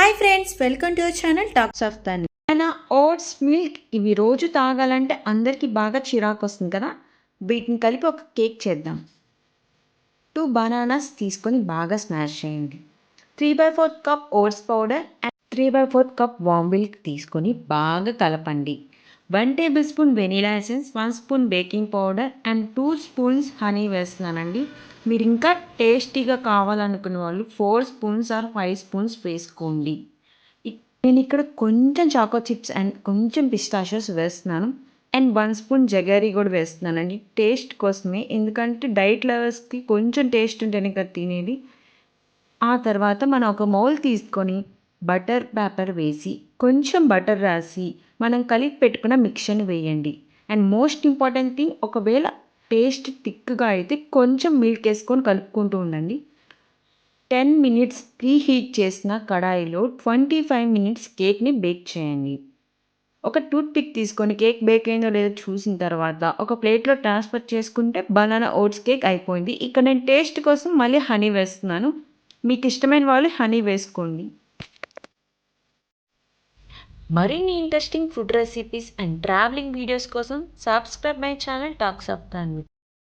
Hi friends, welcome to our channel talks of తన్. మన oats milk ఇవి రోజు తాగాలంటే అందరికీ బాగా చిరాకు వస్తుంది కదా. వీటిని కలిపి ఒక కేక్ చేద్దాం. 2 బనానాస్ తీసుకొని బాగా స్మాష్ చేయండి. 3/4 cup oats powder and 3/4 cup warm milk తీసుకొని బాగా కలపండి. 1 tablespoon vanilla essence, 1 spoon baking powder and 2 spoons honey వేస్తున్నానండి. మీరు ఇంకా టేస్టీగా కావాలనుకునే వాళ్ళు 4 స్పూన్స్ ఆర్ 5 స్పూన్స్ వేసుకోండి. నేను ఇక్కడ కొంచెం చాకో చిప్స్ అండ్ కొంచెం పిస్తాషియోస్ వేస్తున్నాను. అండ్ 1 స్పూన్ జగరీ కూడా వేస్తున్నానండి టేస్ట్ కోసమే. ఎందుకంటే డైట్ లవర్స్కి కొంచెం టేస్ట్ ఉంటేనే కదా తినేది. ఆ తర్వాత మనం ఒక మౌల్ తీసుకొని బటర్ పేపర్ వేసి కొంచెం బటర్ రాసి మనం కలిపి పెట్టుకున్న మిక్చర్ని వేయండి. అండ్ మోస్ట్ ఇంపార్టెంట్ థింగ్, ఒకవేళ టేస్ట్ థిక్గా అయితే కొంచెం మిల్క్ వేసుకొని కలుపుకుంటూ ఉండండి. 10 మినిట్స్ ప్రీ హీట్ చేసిన కడాయిలో 25 మినిట్స్ కేక్ని బేక్ చేయండి. ఒక టూత్ పిక్ తీసుకొని కేక్ బేక్ అయిందో లేదో చూసిన తర్వాత ఒక ప్లేట్లో ట్రాన్స్ఫర్ చేసుకుంటే బనానా ఓట్స్ కేక్ అయిపోయింది. ఇక్కడ నేను టేస్ట్ కోసం మళ్ళీ హనీ వేస్తున్నాను. మీకు ఇష్టమైన వాళ్ళు హనీ వేసుకోండి. మరిన్ని interesting food recipes and travelling videos కోసం subscribe my channel talks of Tanvi.